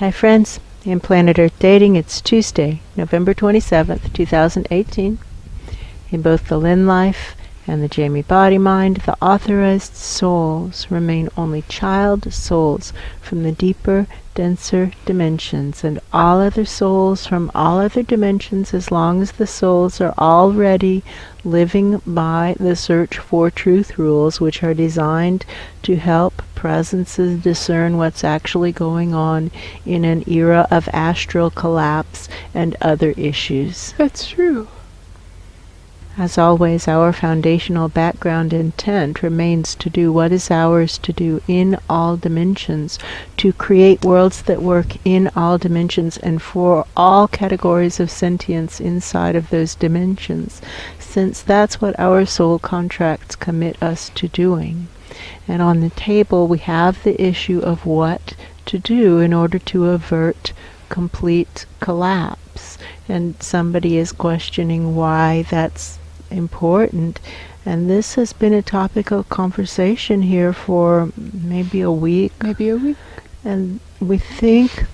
Hi friends, in Planet Earth Dating, it's Tuesday, November 27th, 2018. In both the Lynn life and the Jamie body mind, the authorized souls remain only child souls from the deeper, denser dimensions, and all other souls from all other dimensions, as long as the souls are already living by the search for truth rules, which are designed to help presences discern what's actually going on in an era of astral collapse and other issues. That's true. As always, our foundational background intent remains to do what is ours to do in all dimensions, to create worlds that work in all dimensions and for all categories of sentience inside of those dimensions, since that's what our soul contracts commit us to doing. And on the table we have the issue of what to do in order to avert complete collapse. And somebody is questioning why that's important, and this has been a topic of conversation here for maybe a week. And we think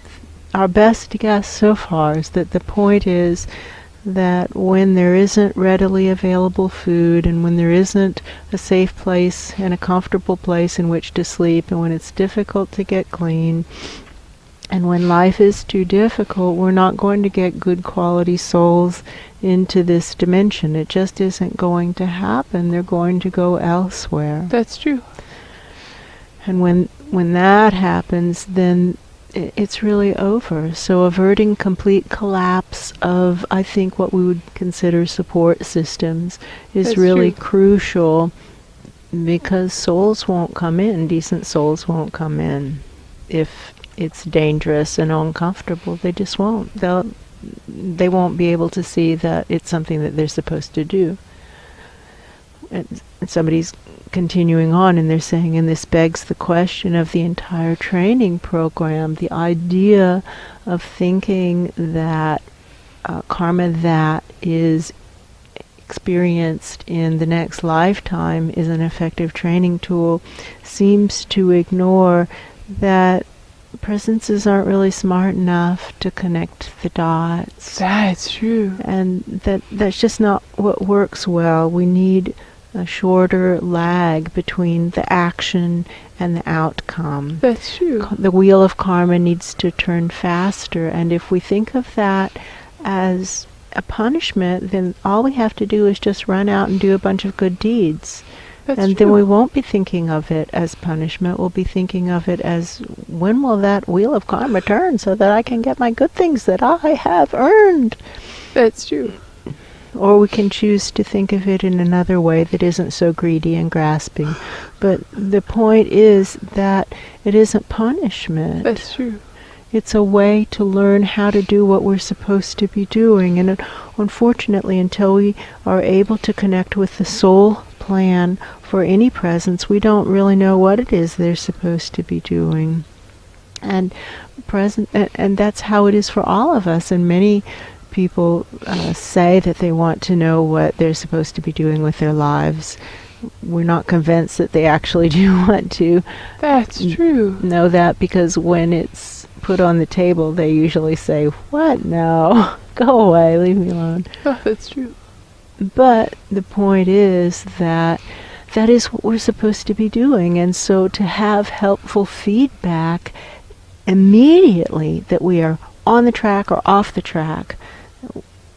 our best guess so far is that the point is that when there isn't readily available food, and when there isn't a safe place and a comfortable place in which to sleep, and when it's difficult to get clean, and when life is too difficult, we're not going to get good quality souls into this dimension. It just isn't going to happen. They're going to go elsewhere. That's true. And when that happens, then it's really over. So averting complete collapse of, I think, what we would consider support systems is That's really true. crucial, because souls won't come in. Decent souls won't come in if it's dangerous and uncomfortable. They just won't. They won't be able to see that it's something that they're supposed to do. And somebody's continuing on, and they're saying, and this begs the question of the entire training program, the idea of thinking that karma that is experienced in the next lifetime is an effective training tool, seems to ignore that presences aren't really smart enough to connect the dots. That's true. And that's just not what works well. We need a shorter lag between the action and the outcome. That's true. The wheel of karma needs to turn faster, and if we think of that as a punishment, then all we have to do is just run out and do a bunch of good deeds. That's and true. then we won't be thinking of it as punishment. We'll be thinking of it as, when will that wheel of karma turn so that I can get my good things that I have earned? That's true. Or we can choose to think of it in another way that isn't so greedy and grasping. But the point is that it isn't punishment. That's true. It's a way to learn how to do what we're supposed to be doing. And unfortunately, until we are able to connect with the soul plan for any presence, we don't really know what it is they're supposed to be doing. And that's how it is for all of us. And many people say that they want to know what they're supposed to be doing with their lives. We're not convinced that they actually do want to. That's true. Know that, because when it's put on the table, they usually say, "What? No, go away, leave me alone." Oh, that's true. But the point is that that is what we're supposed to be doing. And so to have helpful feedback immediately that we are on the track or off the track,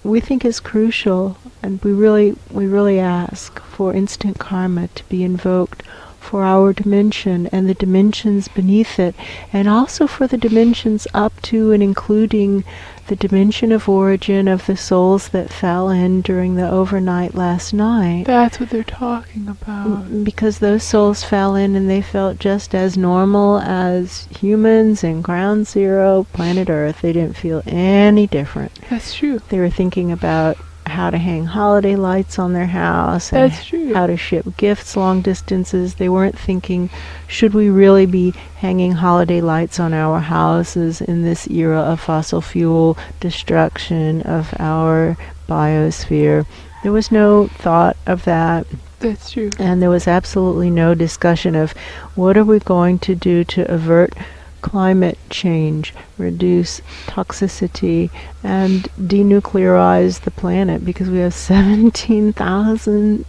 we think is crucial. And we really ask for instant karma to be invoked for our dimension and the dimensions beneath it, and also for the dimensions up to and including the dimension of origin of the souls that fell in during the overnight last night. That's what they're talking about. Because those souls fell in and they felt just as normal as humans in Ground Zero, planet Earth. They didn't feel any different. That's true. They were thinking about how to hang holiday lights on their house, and That's true. how to ship gifts long distances. They weren't thinking, should we really be hanging holiday lights on our houses in this era of fossil fuel destruction of our biosphere? There was no thought of that. That's true. And there was absolutely no discussion of what are we going to do to avert climate change, reduce toxicity, and denuclearize the planet, because we have 17,000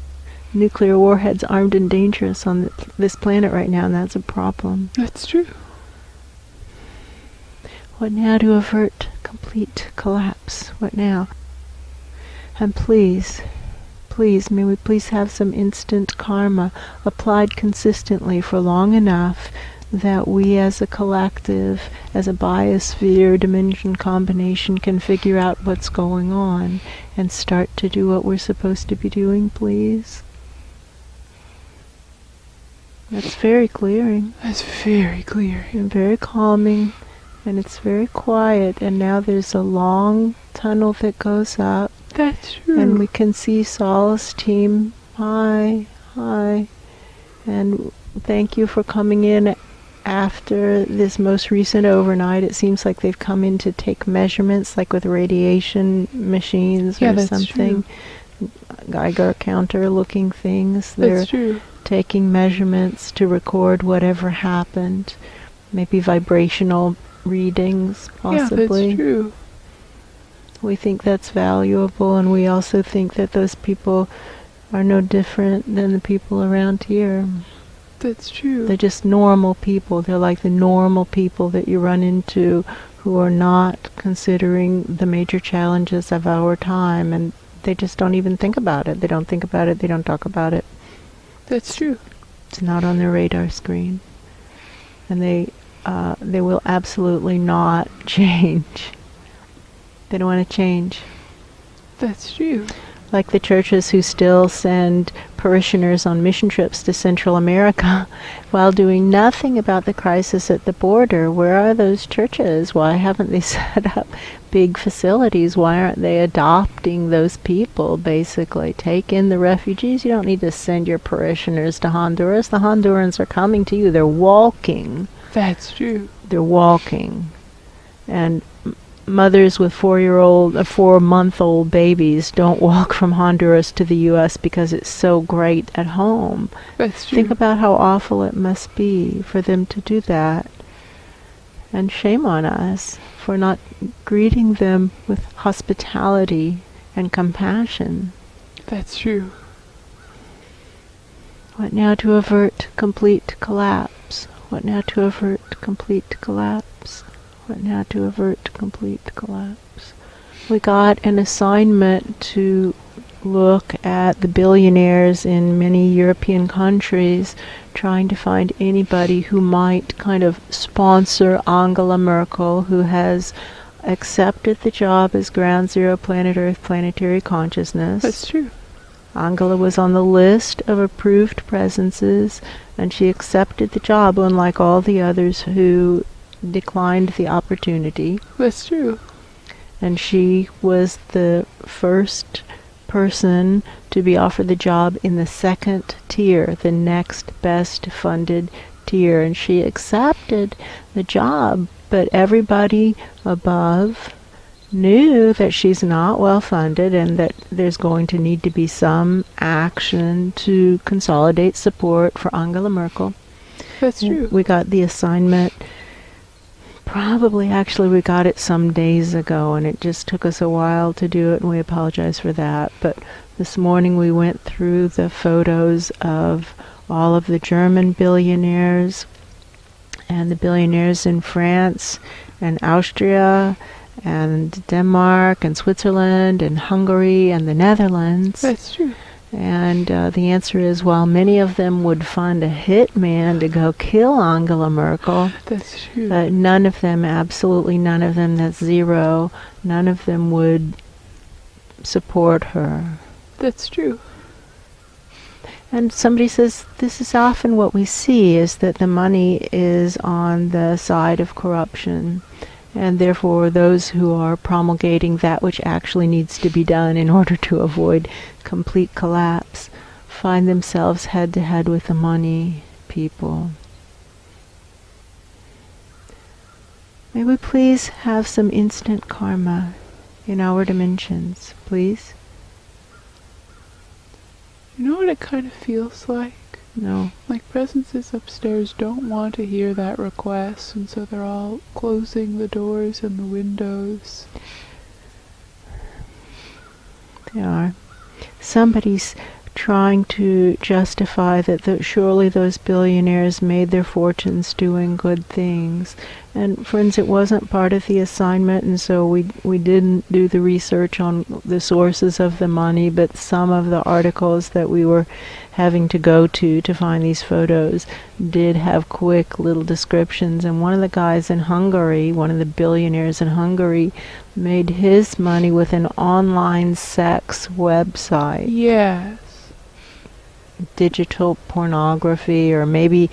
nuclear warheads armed and dangerous on this planet right now, and that's a problem. That's true. What now to avert complete collapse? What now? And please, may we please have some instant karma applied consistently for long enough that we as a collective, as a biosphere dimension combination, can figure out what's going on and start to do what we're supposed to be doing, please. That's very clearing. That's very clear. And very calming. And it's very quiet. And now there's a long tunnel that goes up. That's true. And we can see Saul's team. Hi. And thank you for coming in after this most recent overnight. It seems like they've come in to take measurements, like with radiation machines or something. True. Geiger counter looking things. That's true. Taking measurements to record whatever happened. Maybe vibrational readings, possibly. Yeah, that's true. We think that's valuable, and we also think that those people are no different than the people around here. That's true. They're just normal people. They're like the normal people that you run into who are not considering the major challenges of our time, and they just don't even think about it. They don't think about it. They don't talk about it. That's true. It's not on their radar screen. And they will absolutely not change. They don't want to change. That's true. Like the churches who still send parishioners on mission trips to Central America while doing nothing about the crisis at the border. Where are those churches? Why haven't they set up big facilities? Why aren't they adopting those people, basically? Take in the refugees. You don't need to send your parishioners to Honduras. The Hondurans are coming to you. They're walking. That's true. They're walking. And mothers with 4-month-old babies don't walk from Honduras to the U.S. because it's so great at home. That's true. Think about how awful it must be for them to do that. And shame on us for not greeting them with hospitality and compassion. That's true. What now to avert complete collapse? What now to avert complete collapse? What now to avert complete collapse? We got an assignment to look at the billionaires in many European countries, trying to find anybody who might kind of sponsor Angela Merkel, who has accepted the job as Ground Zero Planet Earth Planetary Consciousness. That's true. Angela was on the list of approved presences, and she accepted the job, unlike all the others who declined the opportunity. That's true. And she was the first person to be offered the job in the second tier, the next best funded tier, and she accepted the job, but everybody above knew that she's not well funded and that there's going to need to be some action to consolidate support for Angela Merkel. That's true. We got the assignment, actually we got it some days ago, and it just took us a while to do it, and we apologize for that. But this morning we went through the photos of all of the German billionaires and the billionaires in France and Austria and Denmark and Switzerland and Hungary and the Netherlands. That's true. And the answer is, while many of them would fund a hitman to go kill Angela Merkel, that's true. None of them, absolutely none of them, that's zero, none of them would support her. That's true. And somebody says, this is often what we see, is that the money is on the side of corruption. And therefore, those who are promulgating that which actually needs to be done in order to avoid complete collapse find themselves head-to-head with the money people. May we please have some instant karma in our dimensions, please? You know what it kind of feels like? No. Like, presences upstairs don't want to hear that request, and so they're all closing the doors and the windows. They are. Somebody's trying to justify that surely those billionaires made their fortunes doing good things. And friends, it wasn't part of the assignment, and so we didn't do the research on the sources of the money, but some of the articles that we were having to go to find these photos did have quick little descriptions. And one of the guys in Hungary, one of the billionaires in Hungary, made his money with an online sex website. Yes. Digital pornography, or maybe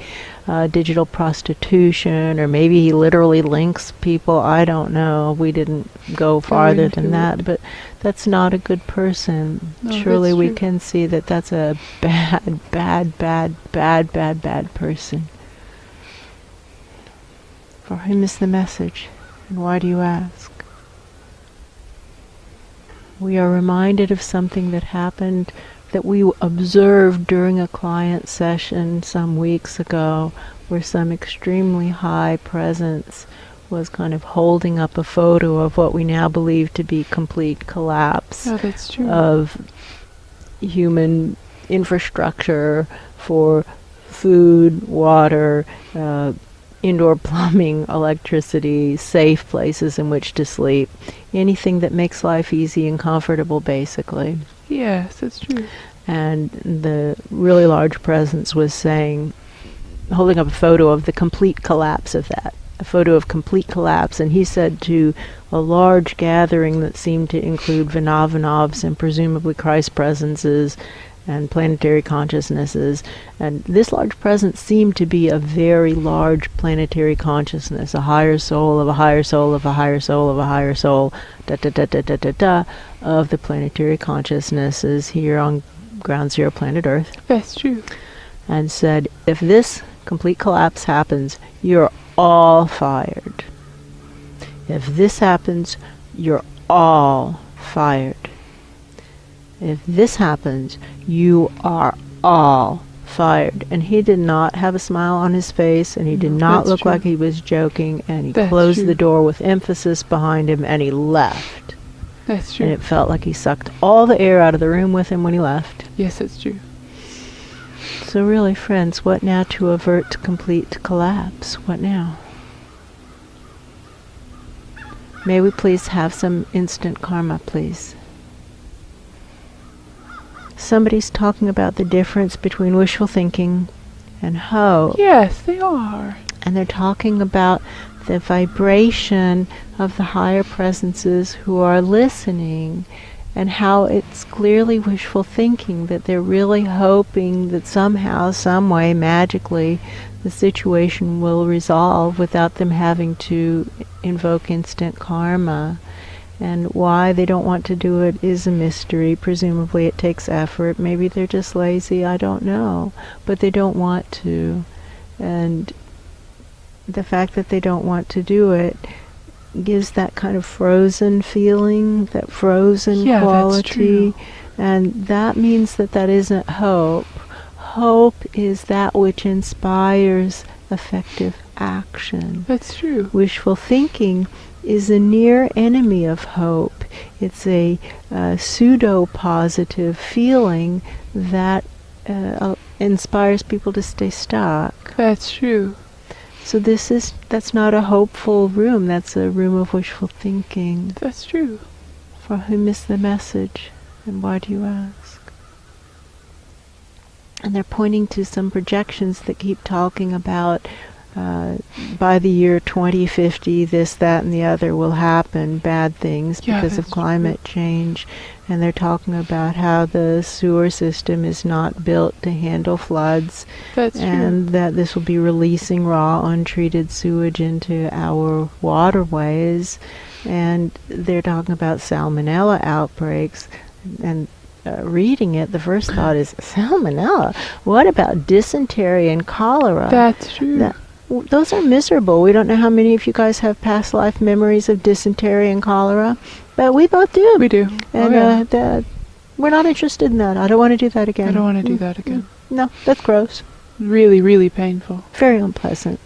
digital prostitution, or maybe he literally links people. I don't know. We didn't go farther than that, but that's not a good person. No, surely we true. can see that that's a bad person. For whom is the message, and why do you ask? We are reminded of something that happened, that we observed during a client session some weeks ago, where some extremely high presence was kind of holding up a photo of what we now believe to be complete collapse That's true. of human infrastructure for food, water, indoor plumbing, electricity, safe places in which to sleep, anything that makes life easy and comfortable, basically. Yes, that's true. And the really large presence was saying, holding up a photo of the complete collapse of that, a photo of complete collapse. And he said to a large gathering that seemed to include Vinavanovs and presumably Christ presences and planetary consciousnesses, and this large presence seemed to be a very large planetary consciousness, a higher soul of a higher soul of a higher soul of a higher soul, of the planetary consciousnesses here on Ground Zero planet Earth. That's true. And said, if this complete collapse happens, you're all fired. If this happens, you're all fired. If this happens, you are all fired. And he did not have a smile on his face, and he did not look like he was joking, and he closed the door with emphasis behind him, and he left. That's true. And it felt like he sucked all the air out of the room with him when he left. Yes, that's true. So really, friends, what now to avert complete collapse? What now? May we please have some instant karma, please. Somebody's talking about the difference between wishful thinking and hope. Yes, they are. And they're talking about the vibration of the higher presences who are listening, and how it's clearly wishful thinking, that they're really hoping that somehow, some way, magically, the situation will resolve without them having to invoke instant karma. And why they don't want to do it is a mystery. Presumably it takes effort. Maybe they're just lazy, I don't know. But they don't want to. And the fact that they don't want to do it gives that kind of frozen feeling, that frozen quality. That's true. And that means that that isn't hope. Hope is that which inspires effective action. That's true. Wishful thinking is a near enemy of hope. It's a pseudo-positive feeling that inspires people to stay stuck. That's true. So that's not a hopeful room, that's a room of wishful thinking. That's true. For whom is the message, and why do you ask? And they're pointing to some projections that keep talking about by the year 2050, this, that, and the other will happen, bad things because of climate change. And they're talking about how the sewer system is not built to handle floods. That's and true. that this will be releasing raw, untreated sewage into our waterways. And they're talking about salmonella outbreaks. And reading it, the first thought is, salmonella? What about dysentery and cholera? That's true. Those are miserable. We don't know how many of you guys have past life memories of dysentery and cholera, but we both do. We do. And we're not interested in that. I don't want to do that again. I don't want to do that again. No, that's gross. Really, really painful. Very unpleasant.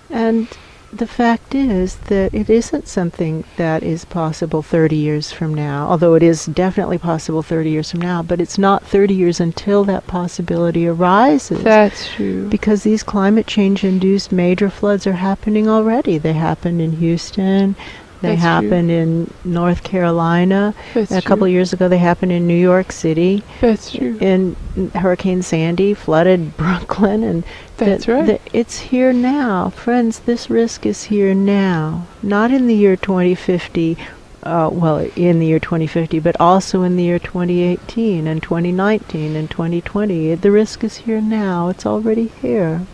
And the fact is that it isn't something that is possible 30 years from now, although it is definitely possible 30 years from now, but it's not 30 years until that possibility arises. That's true. Because these climate change-induced major floods are happening already. They happened in Houston. They happened in North Carolina. A couple of years ago, they happened in New York City. That's true. And Hurricane Sandy flooded Brooklyn. And that's right. It's here now. Friends, this risk is here now. Not in the year 2050, in the year 2050, but also in the year 2018 and 2019 and 2020. The risk is here now. It's already here.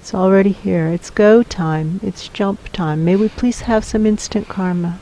It's already here. It's go time. It's jump time. May we please have some instant karma.